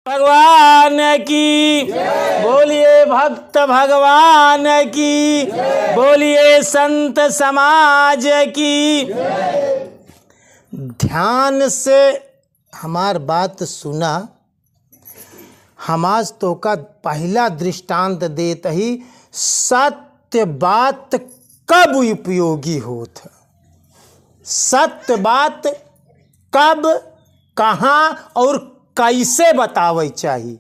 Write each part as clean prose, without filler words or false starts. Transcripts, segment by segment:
भगवान की बोलिए, भक्त भगवान की बोलिए, संत समाज की। ध्यान से हमार बात सुना। हम आज तो का पहला दृष्टांत देत ही सत्य बात कब उपयोगी होत। सत्य बात कब, कहाँ और कैसे बतावे चाहिए,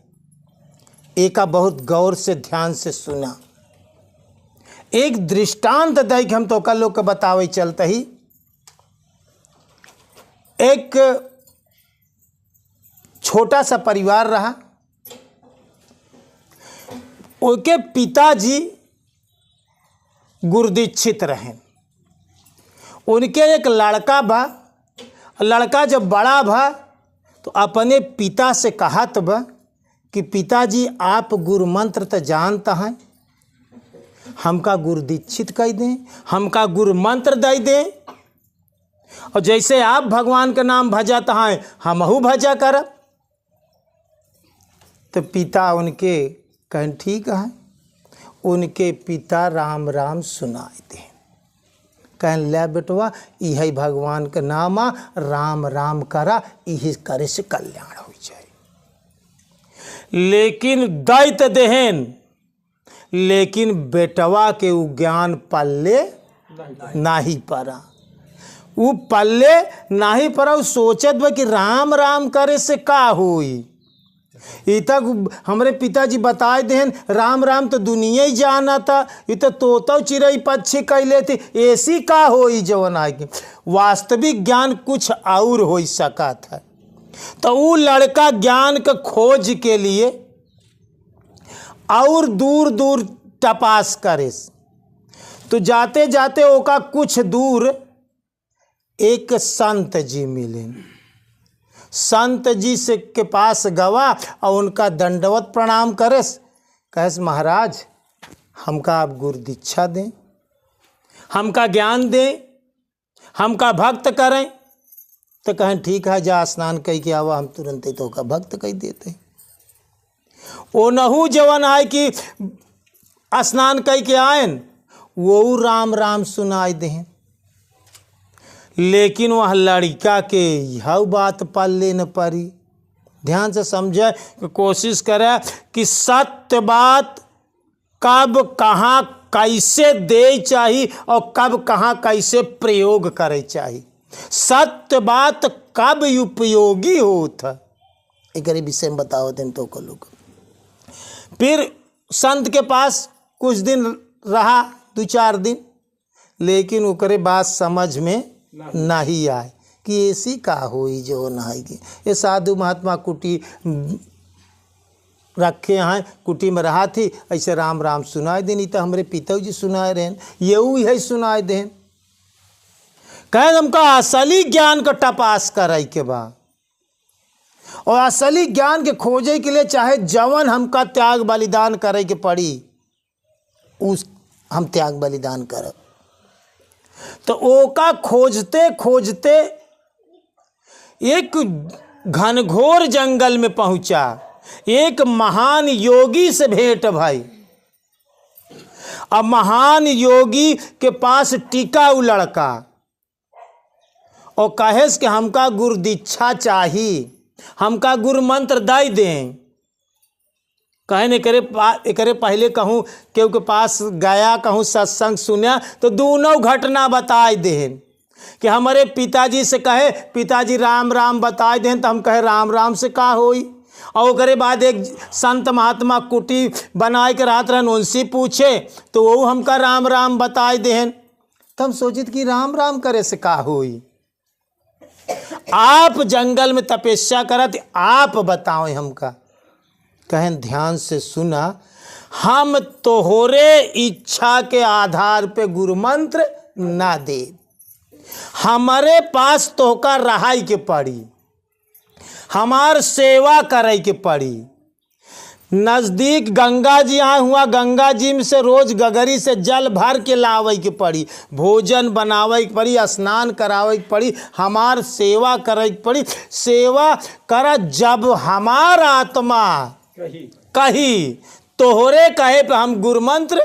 एका बहुत गौर से ध्यान से सुना। एक दृष्टांत दे के हम तो का लोग के बतावे चलते ही। एक छोटा सा परिवार रहा। उनके पिताजी गुरुदीक्षित रहे। उनके एक लड़का बा। लड़का जब बड़ा बा तो अपने पिता से कहत बा कि पिताजी आप गुरु मंत्र तो जानता हैं, हमका गुरु दीक्षित कर दें, हमका गुरु मंत्र दे दें, और जैसे आप भगवान का नाम भजत हैं हमहू भजा करब। तो पिता उनके कहें ठीक है। उनके पिता राम राम सुनाए दें। कहें ले बेटवा यही भगवान का नाम राम राम करा, यही करे से कल्याण हो जाए। लेकिन दैत देहन, लेकिन बेटवा के उ ज्ञान पल्ले नहीं पड़ा। उ पल्ले नहीं पड़ा। उ सोचत बा कि राम राम करे से का होई। ये तक हमारे पिताजी बताए देहन राम राम तो दुनिया ही जाना था। ये तो तोता चिड़ई पक्षी कैले थे, ऐसी का होई जवन आगे। वास्तविक ज्ञान कुछ और हो सका था। तो वो लड़का ज्ञान के खोज के लिए और दूर दूर तपास करे। तो जाते जाते ओका कुछ दूर एक संत जी मिले। संत जी से के पास गवा और उनका दंडवत प्रणाम करस। कहेस महाराज हमका आप गुरु दीक्षा दें, हमका ज्ञान दें, हमका भक्त करें। तो कहें ठीक है, जा स्नान कह के आवा, हम तुरंत ही तो का भक्त कह देते। ओ नहू जवन है कि स्नान कह के आयन, वो राम राम सुनाई दें। लेकिन वह लड़का के यह बात पल्ले न पड़ी। ध्यान से समझे, कोशिश करे कि सत्य बात कब कहाँ कैसे दे चाहिए और कब कहाँ कैसे प्रयोग करे चाहिए। सत्य बात कब उपयोगी होता, एक विषय में बताओ दिन तो को लोग। फिर संत के पास कुछ दिन रहा, 2-4 दिन। लेकिन ओकरे बात समझ में नहीं आए कि ऐसी का होई जो नहाएगी। ये साधु महात्मा कुटी रखे हैं, कुटी में रहा थी, ऐसे राम राम सुनाए देनी। तो हमारे पिताजी सुनाए रहे, ये है सुनाए दें। कहें हमका असली ज्ञान का तपास करे के बा, और असली ज्ञान के खोजे के लिए चाहे जवन हमका त्याग बलिदान करे के पड़ी, उस हम त्याग बलिदान करब। तो ओका खोजते खोजते एक घनघोर जंगल में पहुंचा। एक महान योगी से भेंट भाई। अब महान योगी के पास टिका उ लड़का और कहेस कि हमका गुरु दीक्षा चाहिए, हमका गुरु मंत्र दे दें। कहे करे पहले कहूँ केहू के पास गया, कहूँ सत्संग सुना तो दोनों घटना बताए दें कि हमारे पिताजी से कहे पिताजी राम राम बताए दें, तो हम कहे राम राम से का होई। और ओकरे बाद एक संत महात्मा कुटी बनाए के रात रहन, उनसे पूछे तो वो हमका राम राम बताए दें। तो हम सोचित कि राम राम करे से का होई। आप जंगल में तपस्या करत, आप बताओ हमका। कहें ध्यान से सुना, हम तोहरे इच्छा के आधार पे गुरु मंत्र ना दे। हमारे पास तोहका रहाई के पड़ी, हमार सेवा करे के पड़ी। नज़दीक गंगा जी यहाँ हुआ, गंगा जी में से रोज गगरी से जल भर के लावे के पड़ी, भोजन बनावे के पड़ी, स्नान करावे के पड़ी, हमार सेवा करे के पड़ी। सेवा कर जब हमार आत्मा कही तोहरे कहे पे हम गुरु मंत्र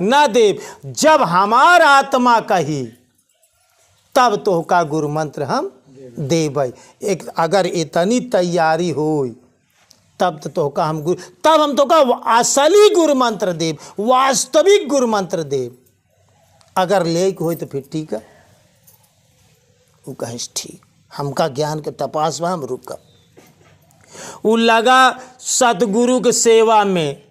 न देव। जब हमार आत्मा कही तब तो का गुरु मंत्र हम देबै। एक अगर इतनी तैयारी हो तब तो का हम गुरु, तब हम तो का असली गुरु मंत्र देव, वास्तविक गुरु मंत्र देव। अगर ले हो तो फिर ठीक है, वो कहे ठीक हमका ज्ञान के तपास में हम रुका। वो लगा सतगुरु के सेवा में,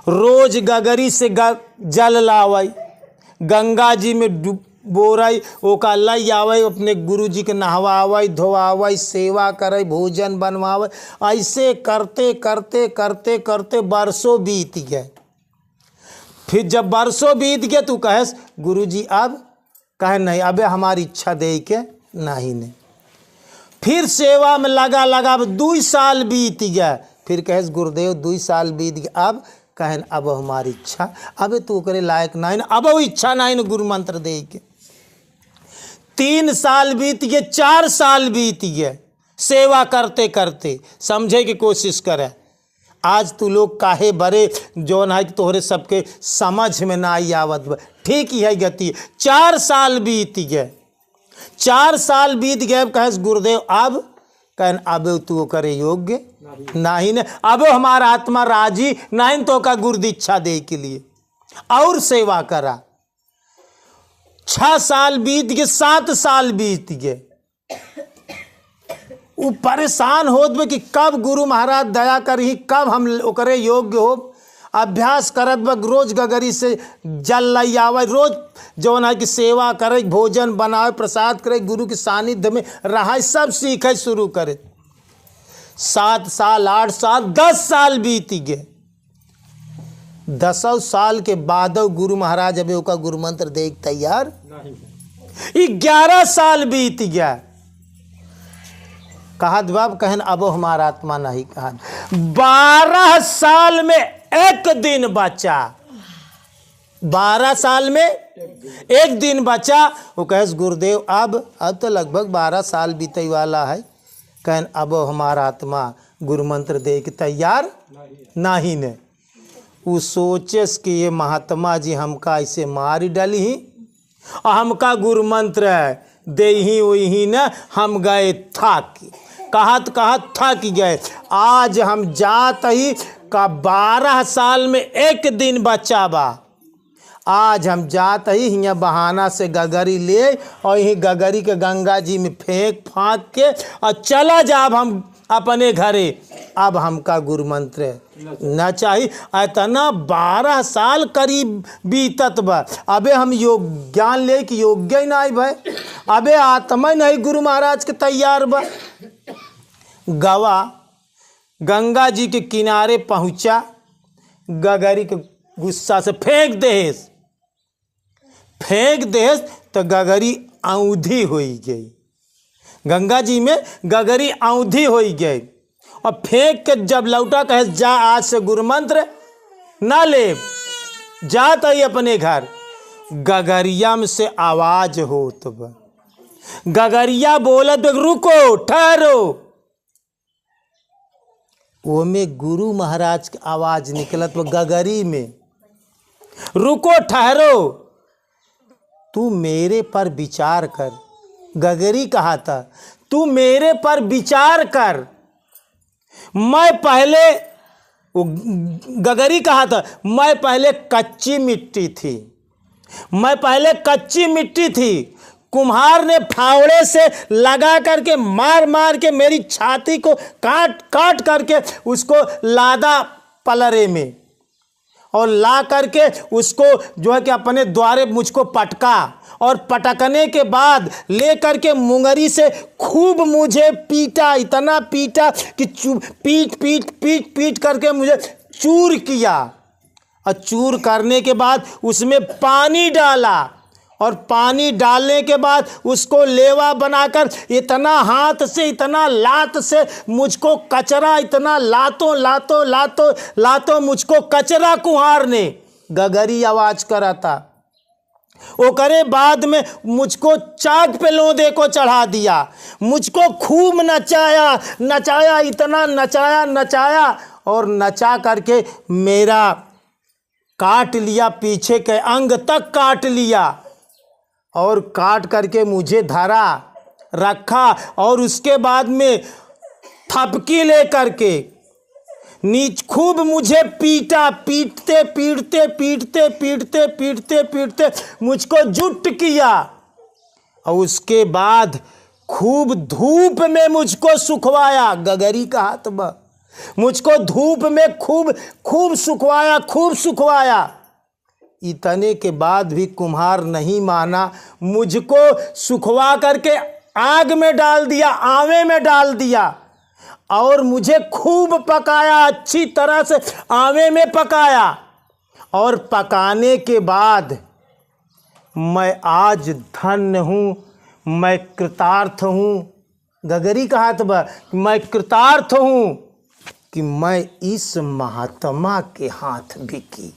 रोज गगरी से जल लावई, गंगा जी में बोरई, ओका लई आवे, अपने गुरु जी के नहवावे धोवावे, सेवा करे, भोजन बनवावे। ऐसे करते करते करते करते बरसों बीत गए। फिर जब बरसों बीत गए तो कहे गुरु जी अब कहे नहीं, अबे हमारी इच्छा दे के नहीं। फिर सेवा में लगा 2 साल बीत गया। फिर कहे गुरुदेव 2 साल बीत गए, अब कहें अब हमारी इच्छा, अब तू करे लायक नहीं, अब वो इच्छा नहीं गुरु मंत्र दे के। 3 साल बीत गए, 4 साल बीत गए सेवा करते करते। समझे की कोशिश करे। आज तू लोग काहे बड़े जौन है कि तोहरे सबके समझ में ना आई आवत, ठीक ही है गति। 4 साल बीत गए, 4 साल बीत गए। कहे गुरुदेव अब कहन अब तू करे योग्य नहीं ने, अब हमारा आत्मा राजी नहीं तो का गुरु दीक्षा दे के लिए और सेवा करा। 6 साल बीत गए, 7 साल बीत गए। वो परेशान होत बे कि कब गुरु महाराज दया करही, कब हम ओकरे योग्य हो। अभ्यास करत बा, रोज गगरी से जल लई आवे, रोज जौन है कि सेवा करे, भोजन बनावे, प्रसाद करे, गुरु के सानिध्य में रहा, सब सीखे शुरू करे। 7 साल 8 साल 10 साल बीत गए। 10 साल के बाद गुरु महाराज अबे ओका गुरु मंत्र दे तैयार नहीं। 11 साल बीत गया। कहा बाब कहन अब हमारा आत्मा नहीं। कहा 12 साल में एक दिन बचा, 12 साल में एक दिन बचा। वो कहे गुरुदेव अब तो लगभग 12 साल बीते वाला है। कहन अब हमारा आत्मा गुरु मंत्र दे के तैयार नहीं ने। वो सोचेस कि ये महात्मा जी हमका ऐसे मार डाली ही और हमका गुरु मंत्र दे ही वही न। हम गए थक, कहत थक गए। आज हम जात ही का 12 साल में एक दिन बचा बा। आज हम जात ही हियाँ बहाना से गगरी ले और यही गगरी के गंगा जी में फेंक फाँक के और चला जाब हम अपने घरे। अब हमका गुरु मंत्र न चाहिए। इतना 12 साल करीब बीतत बा। अबे हम योग ज्ञान ले कि योग्य ही नहीं भाई, अबे आत्मा नहीं गुरु महाराज के तैयार बा। गवा गंगा जी के किनारे पहुंचा, गगरी के गुस्सा से फेंक देस तो गगरी औंधी हो गई। गंगा जी में गगरी औंधी हो गई और फेंक के जब लौटा कहे जा आज से गुरु मंत्र ना ले, जात ही अपने घर। गगरिया में से आवाज होत बा, गगरिया बोलत रुको ठहरो। वो में गुरु महाराज की आवाज निकलत बा गगरी में, रुको ठहरो, तू मेरे पर विचार कर। गगरी कहा था तू मेरे पर विचार कर। मैं पहले, वो गगरी कहा था मैं पहले कच्ची मिट्टी थी, मैं पहले कच्ची मिट्टी थी। कुम्हार ने फावड़े से लगा करके मार मार के मेरी छाती को काट काट करके उसको लादा पलरे में और ला करके उसको जो है कि अपने द्वारे मुझको पटका और पटकने के बाद ले करके मुंगरी से खूब मुझे पीटा, इतना पीटा कि पीट पीट पीट पीट करके मुझे चूर किया। और चूर करने के बाद उसमें पानी डाला और पानी डालने के बाद उसको लेवा बनाकर इतना हाथ से इतना लात से मुझको कचरा इतना लातों लातों लातों लातों मुझको कचरा कुम्हार ने गगरी आवाज करा था। वो करे बाद में मुझको चाक पे लोंदे को चढ़ा दिया, मुझको खूब नचाया नचाया इतना नचाया नचाया और नचा करके मेरा काट लिया, पीछे के अंग तक काट लिया और काट करके मुझे धरा रखा और उसके बाद में थपकी ले करके नीच खूब मुझे पीटा, पीटते पीटते पीटते पीटते पीटते पीटते मुझको जुट किया और उसके बाद खूब धूप में मुझको सुखवाया। गगरी का हाथ में मुझको धूप में खूब खूब सुखवाया। इतने के बाद भी कुम्हार नहीं माना, मुझको सुखवा करके आग में डाल दिया, आवे में डाल दिया और मुझे खूब पकाया, अच्छी तरह से आवे में पकाया और पकाने के बाद मैं आज धन्य हूँ, मैं कृतार्थ हूँ। गगरी का हाथ मैं कृतार्थ हूँ कि मैं इस महात्मा के हाथ बिकी।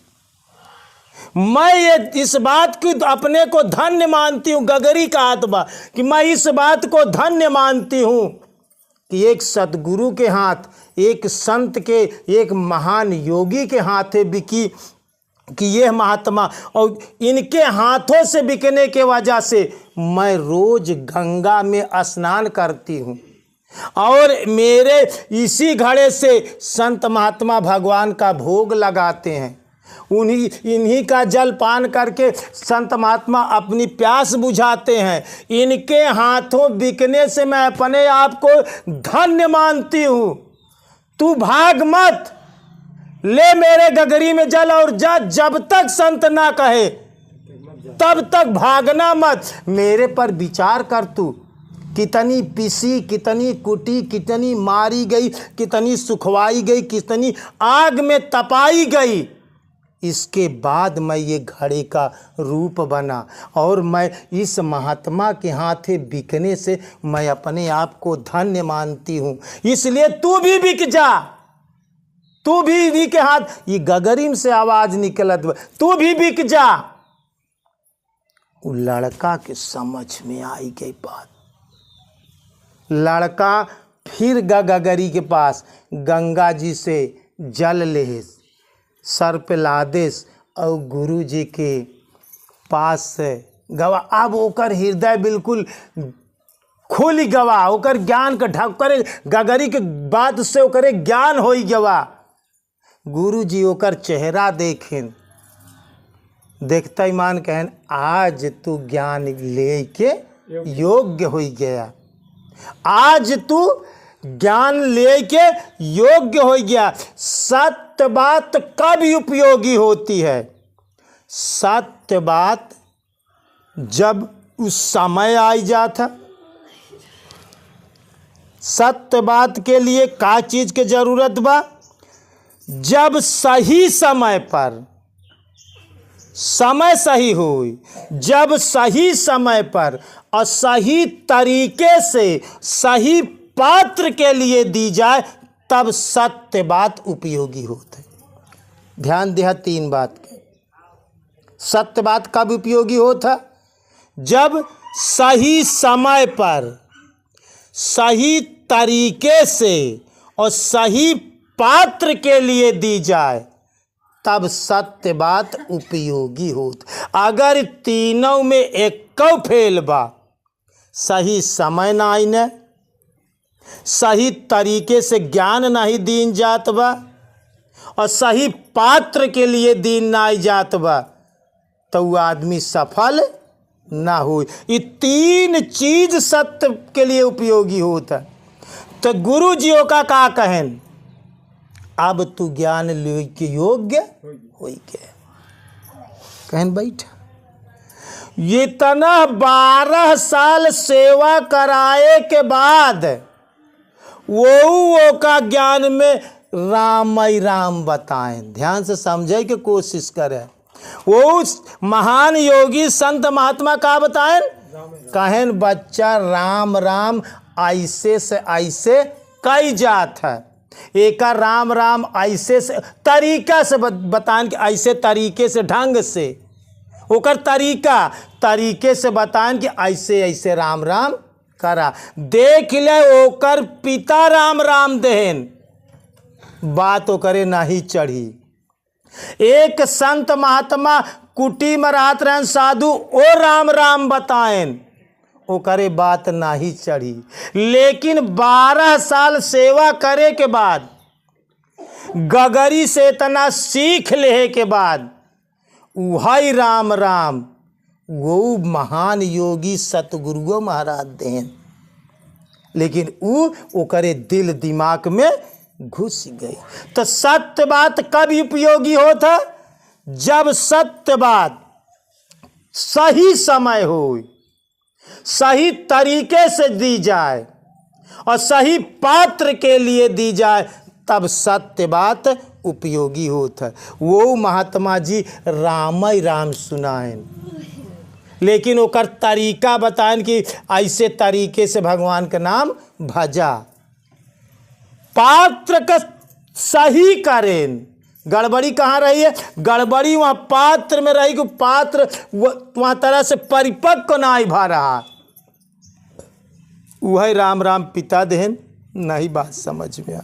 मैं ये इस बात की अपने को धन्य मानती हूँ। गगरी का हाथ कि मैं इस बात को धन्य मानती हूँ कि एक सतगुरु के हाथ, एक संत के, एक महान योगी के हाथ बिकी कि यह महात्मा, और इनके हाथों से बिकने के वजह से मैं रोज गंगा में स्नान करती हूँ और मेरे इसी घड़े से संत महात्मा भगवान का भोग लगाते हैं। इन्हीं का जल पान करके संत महात्मा अपनी प्यास बुझाते हैं। इनके हाथों बिकने से मैं अपने आप को धन्य मानती हूँ। तू भाग मत, ले मेरे गगरी में जल और जा, जब तक संत ना कहे तब तक भागना मत। मेरे पर विचार कर तू, कितनी पिसी, कितनी कुटी, कितनी मारी गई, कितनी सुखवाई गई, कितनी आग में तपाई गई। इसके बाद मैं ये घड़े का रूप बना और मैं इस महात्मा के हाथे बिकने से मैं अपने आप को धन्य मानती हूँ। इसलिए तू भी बिक जा, तू भी के हाथ, ये गगरीम से आवाज निकलत, तू भी बिक जा। वो लड़का के समझ में आई गई बात। लड़का फिर गगरी के पास गंगा जी से जल ले, सर पे लादेश और गुरु जी के पास से गवा। अब ओकर हृदय बिल्कुल खुल गवा, ओकर ज्ञान का ढक करे, गगरी के बाद से ओकरे ज्ञान हो गवा। गुरु जी ओकर चेहरा देखें, देखता ही मान कहन आज तू ज्ञान ले के योग्य हो गया, आज तू ज्ञान लेके योग्य हो गया। सत्य बात कब उपयोगी होती है? सत्य बात जब उस समय आई जाता। सत्य बात के लिए का चीज के जरूरत बा? जब सही समय पर, समय सही हो, जब सही समय पर और सही तरीके से सही पात्र के लिए दी जाए तब सत्य बात उपयोगी होते। ध्यान दिया तीन बात के। सत्य बात कब उपयोगी होता? जब सही समय पर सही तरीके से और सही पात्र के लिए दी जाए तब सत्य बात उपयोगी होता। अगर तीनों में एक फेल बा, सही समय ना आईने, सही तरीके से ज्ञान नहीं दीन जात बा और सही पात्र के लिए दीन ना जात बा, तो वो आदमी सफल ना हो। ये तीन चीज सत्य के लिए उपयोगी होता। तो गुरु जियों का कहन, अब तू ज्ञान ले के योग्य हो गया। कहन बैठ, ये तना 12 साल सेवा कराए के बाद वो का ज्ञान में राम ही राम बताएं। ध्यान से समझे की कोशिश करें। वो महान योगी संत महात्मा का बताएं, कहन बच्चा राम राम ऐसे से ऐसे कई जात है। एक राम राम ऐसे से तरीका से बताएं कि ऐसे तरीके से ढंग से ओकर तरीके से बताएं कि ऐसे ऐसे राम राम करा। देख ले ओकर पिता राम राम देहन, बात ओकरे नहीं चढ़ी। एक संत महात्मा कुटी में रात रहन साधु ओ राम राम बताएं, ओकरे बात नहीं चढ़ी। लेकिन 12 साल सेवा करे के बाद, गगरी से इतना सीख ले के बाद उहाई राम राम वो महान योगी सतगुरुओ महाराज देन। लेकिन ओकरे दिल दिमाग में घुस गई। तो सत्य बात कब उपयोगी होता? जब सत्य बात सही समय हो, सही तरीके से दी जाए और सही पात्र के लिए दी जाए, तब सत्य बात उपयोगी होता है। वो महात्मा जी राम ही राम सुनाएं, लेकिन ओकर तरीका बताएं कि ऐसे तरीके से भगवान का नाम भजा। पात्र का सही करें। गड़बड़ी कहाँ रही है? गड़बड़ी वहाँ पात्र में रही कि पात्र वहाँ तरह से परिपक्व नहीं भा रहा। वही राम राम पिता देहन, नहीं बात समझ में आ।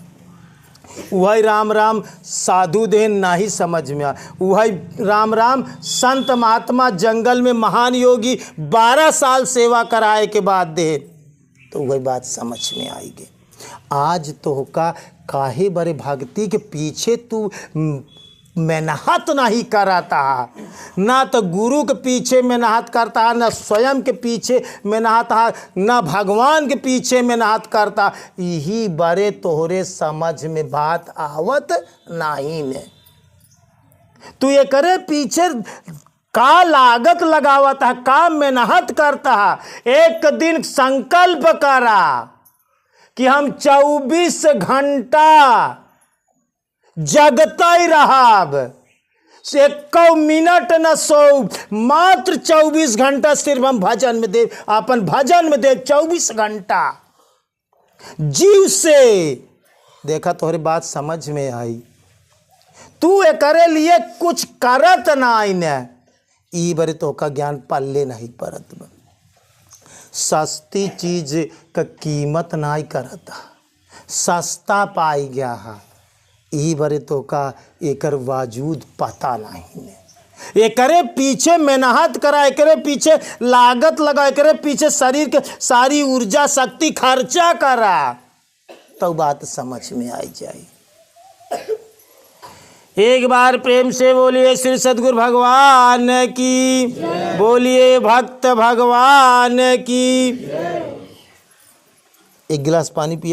वही राम राम साधु देहन, नहीं समझ में आ। वही राम राम संत महात्मा जंगल में महान योगी 12 साल सेवा कराए के बाद देहन, तो वही बात समझ में आएगी। आज तो काहे बड़े भक्ति के पीछे तू मेहनत नहीं कराता, ना तो गुरु के पीछे मेहनत करता है, ना स्वयं के पीछे मेहनत है, ना भगवान के पीछे मेहनत करता। यही बड़े तोहरे समझ में बात आवत नहीं ने। तू ये करे पीछे का लागत लगावता है, का मेहनत करता है। एक दिन संकल्प करा कि हम 24 घंटा जगता ही रहब, 1 मिनट न सो, मात्र 24 घंटा सिर्फ हम भजन में दे, अपन भजन में दे 24 घंटा जीव से। देखा तोहरे बात समझ में आई। तू ये करे लिए कुछ करत ना आईने, ई बरे तो का ज्ञान पल्ले नहीं परत। सस्ती चीज का कीमत नहीं करता, सस्ता पाई गया है, यही बरे तो का एकर वाजूद पता नहीं है। एकरे पीछे मेहनत करा, एकरे पीछे लागत लगा, एकरे पीछे शरीर के सारी ऊर्जा शक्ति खर्चा करा, तो बात समझ में आई जाए। एक बार प्रेम से बोलिए श्री सद्गुरु भगवान की, बोलिए भक्त भगवान की। एक गिलास पानी पिया।